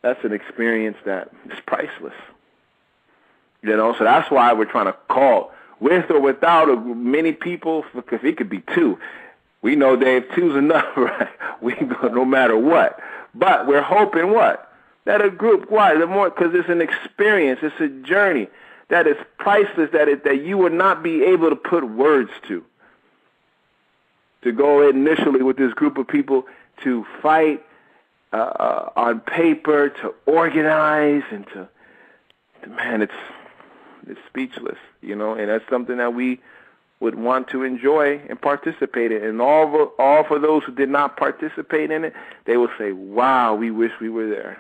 that's an experience that is priceless. You know, so that's why we're trying to call, with or without many people, because it could be two. We know, Dave, two's enough, right? We can go no matter what. But we're hoping what? That a group, why? The more, because it's an experience, it's a journey that is priceless, that you would not be able to put words to. To go initially with this group of people to fight on paper, to organize, and to man, it's speechless, you know, and that's something that we would want to enjoy and participate in. And all for those who did not participate in it, they will say, wow, we wish we were there.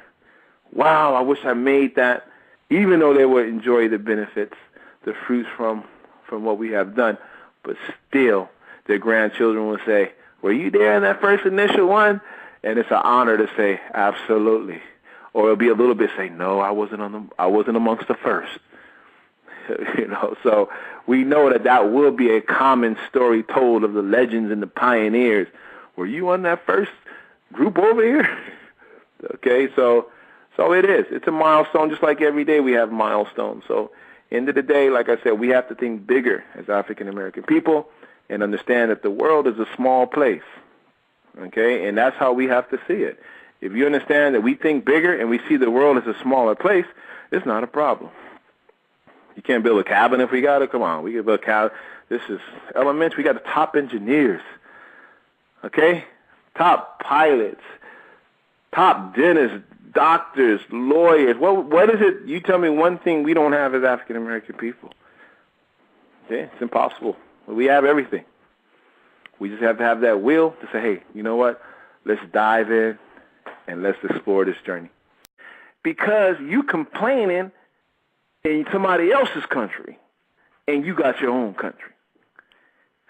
Wow, I wish I made that, even though they would enjoy the benefits, the fruits from what we have done. But still, their grandchildren will say, were you there in that first initial one? And it's an honor to say, absolutely. Or it'll be a little bit say, no, I wasn't amongst the first. You know, so we know that will be a common story told of the legends and the pioneers. Were you on that first group over here? Okay, so it is. It's a milestone, just like every day we have milestones. So end of the day, like I said, we have to think bigger as African American people and understand that the world is a small place. Okay, and that's how we have to see it. If you understand that we think bigger and we see the world as a smaller place, it's not a problem. You can't build a cabin if we got it. Come on, we can build a cabin. This is elementary. We got the top engineers, okay? Top pilots, top dentists, doctors, lawyers. What is it? You tell me one thing we don't have as African American people. Okay, it's impossible. We have everything. We just have to have that will to say, hey, you know what? Let's dive in and let's explore this journey. Because you complaining in somebody else's country, and you got your own country.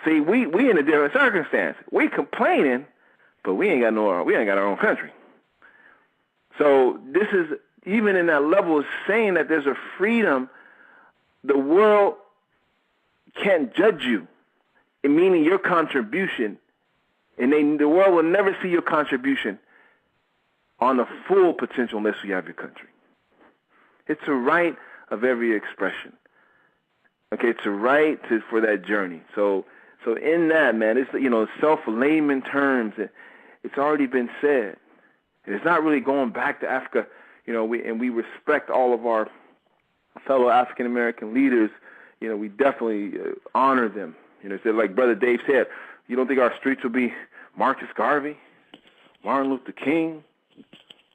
See, we in a different circumstance. We complaining, but we ain't got our own country. So this is, even in that level, is saying that there's a freedom. The world can't judge you, meaning your contribution, and the world will never see your contribution on the full potential unless you have your country. It's a right of every expression. Okay, it's a right for that journey. So in that, man, it's, you know, self-layman terms. It's already been said. And it's not really going back to Africa. You know, we respect all of our fellow African American leaders. You know, we definitely honor them. You know, like Brother Dave said, you don't think our streets will be Marcus Garvey, Martin Luther King,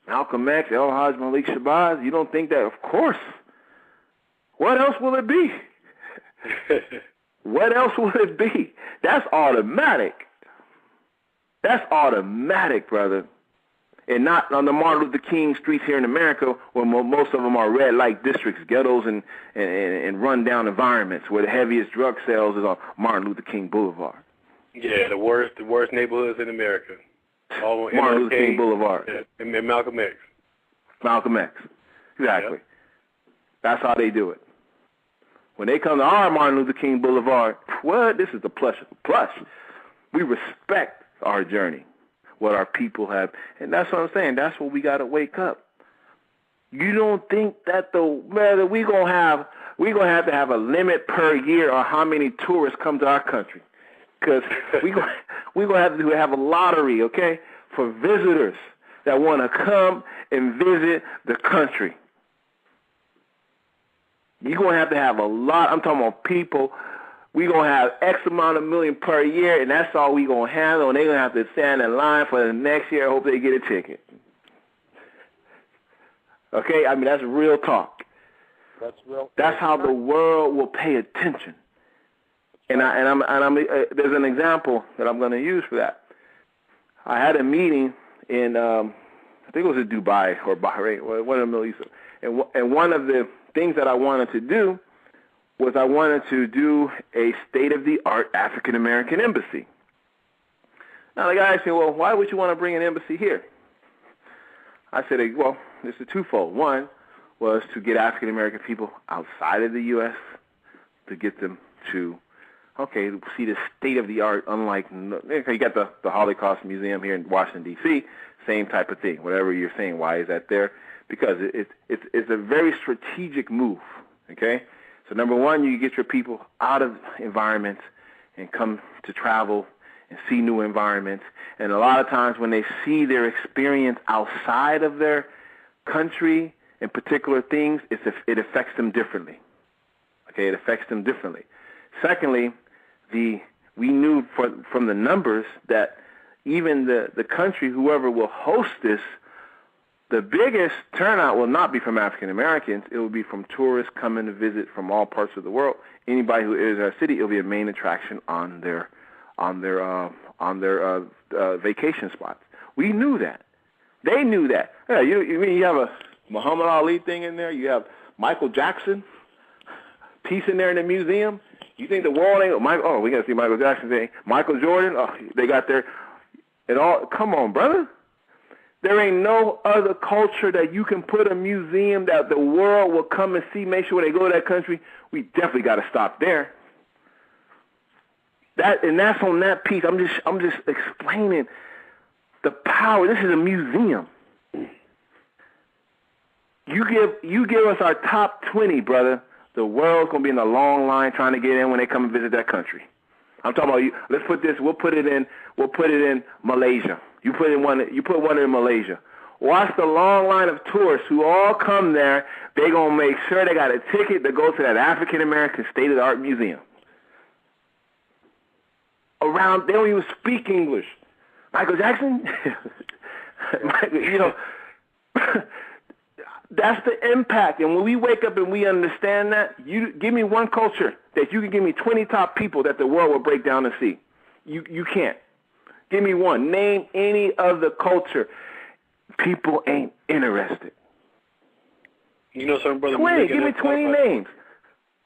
Malcolm X, Malek Shares? You don't think that? Of course. What else will it be? What else will it be? That's automatic. That's automatic, brother. And not on the Martin Luther King streets here in America, where most of them are red light districts, ghettos, and run-down environments, where the heaviest drug sales is on Martin Luther King Boulevard. Yeah, the worst neighborhoods in America. All Martin Luther King Boulevard. Yeah, and Malcolm X. Malcolm X. Exactly. Yep. That's how they do it. When they come to our Martin Luther King Boulevard, what? This is the plush of the plush. We respect our journey, what our people have. And that's what I'm saying. That's what we got to wake up. You don't think that we're going to have to have a limit per year on how many tourists come to our country. Because we're going to have a lottery, okay, for visitors that want to come and visit the country. You're going to have a lot. I'm talking about people. We're going to have X amount of million per year, and that's all we're going to handle. And they're going to have to stand in line for the next year. Hope they get a ticket. Okay? I mean, that's real talk. That's real. That's how the world will pay attention. And there's an example that I'm going to use for that. I had a meeting in, I think it was in Dubai or Bahrain, one of the Middle East. And one of the things that I wanted to do was I wanted to do a state-of-the-art African-American embassy. Now, the guy asked me, well, why would you want to bring an embassy here? I said, well, this is twofold. One was to get African-American people outside of the U.S., to get them to, okay, see the state-of-the-art, unlike, you got the Holocaust Museum here in Washington, D.C., same type of thing. Whatever you're saying, why is that there? because it's a very strategic move, okay? So number one, you get your people out of environments and come to travel and see new environments. And a lot of times when they see their experience outside of their country in particular things, it affects them differently. Okay, it affects them differently. Secondly, we knew from the numbers that even the country, whoever will host this, the biggest turnout will not be from African Americans. It will be from tourists coming to visit from all parts of the world. Anybody who is our city, it will be a main attraction on their vacation spots. We knew that. They knew that. Yeah, you mean you have a Muhammad Ali thing in there? You have Michael Jackson piece in there in the museum? You think the world ain't? We got to see Michael Jackson thing. Michael Jordan? Oh, they got their and all. Come on, brother. There ain't no other culture that you can put a museum that the world will come and see, make sure they go to that country. We definitely got to stop there. That's on that piece. I'm just explaining the power. This is a museum. You give us our top 20, brother. The world's gonna be in a long line trying to get in when they come and visit that country. I'm talking about you. Let's put this. We'll put it in Malaysia. You put one in Malaysia. Watch the long line of tourists who all come there. They're going to make sure they got a ticket to go to that African-American state-of-the-art museum. They don't even speak English. Michael Jackson? That's the impact. And when we wake up and we understand that, you give me one culture that you can give me 20 top people that the world will break down and see. You can't. Give me one. Name any other culture. People ain't interested. You know something, brother? 20. Give me 20 names.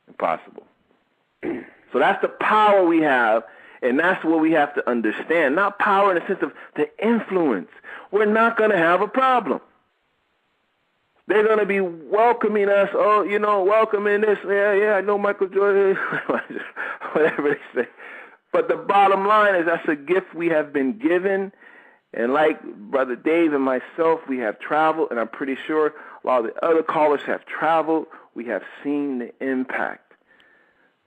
Impossible. So that's the power we have, and that's what we have to understand. Not power in the sense of the influence. We're not going to have a problem. They're going to be welcoming us. Oh, welcoming this. Yeah, I know Michael Jordan. Whatever they say. But the bottom line is that's a gift we have been given. And like Brother Dave and myself, we have traveled, and I'm pretty sure a lot of the other callers have traveled. We have seen the impact.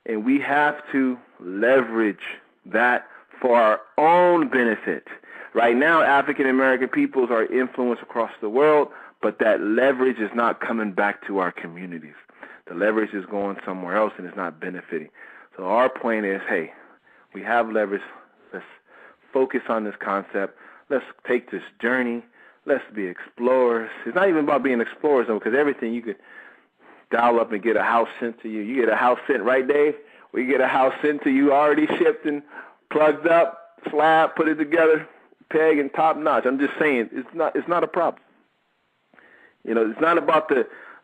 And we have to leverage that for our own benefit. Right now, African-American peoples are influenced across the world, but that leverage is not coming back to our communities. The leverage is going somewhere else, and it's not benefiting. So our point is, hey, we have leverage. Let's focus on this concept. Let's take this journey. Let's be explorers. It's not even about being explorers, though, because everything you could dial up and get a house sent to you. You get a house sent, right, Dave? We get a house sent to you already shipped and plugged up, slab, put it together, peg and top notch. I'm just saying it's not a problem. It's not about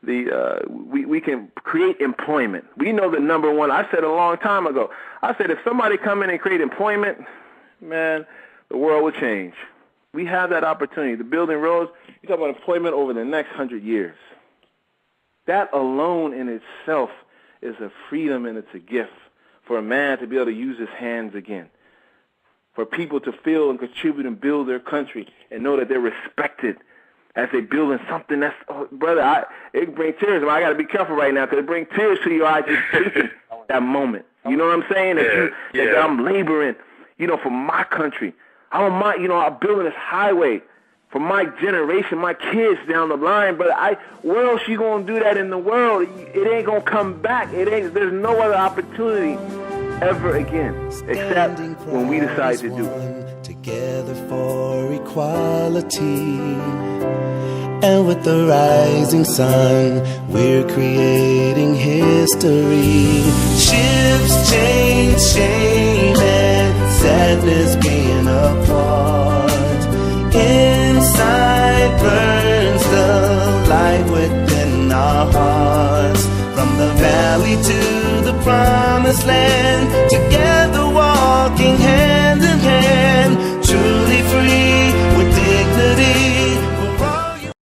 we can create employment. We know the number one. I said a long time ago. I said if somebody come in and create employment, man, the world will change. We have that opportunity. The building roads, you talk about employment over the next 100 years. That alone in itself is a freedom and it's a gift for a man to be able to use his hands again. For people to feel and contribute and build their country and know that they're respected as they building something that's, brother, it brings tears. I got to be careful right now because it brings tears to your eyes just thinking that moment. You know what I'm saying? That I'm laboring, for my country. I'm building this highway for my generation, my kids down the line. But where else you gonna do that in the world? It ain't gonna come back. There's no other opportunity ever again, except when we decide to do it. Together for equality. And with the rising sun, we're creating history. Ships change, shame and sadness being apart. Inside burns the light within our hearts. From the valley to the promised land, together walking hand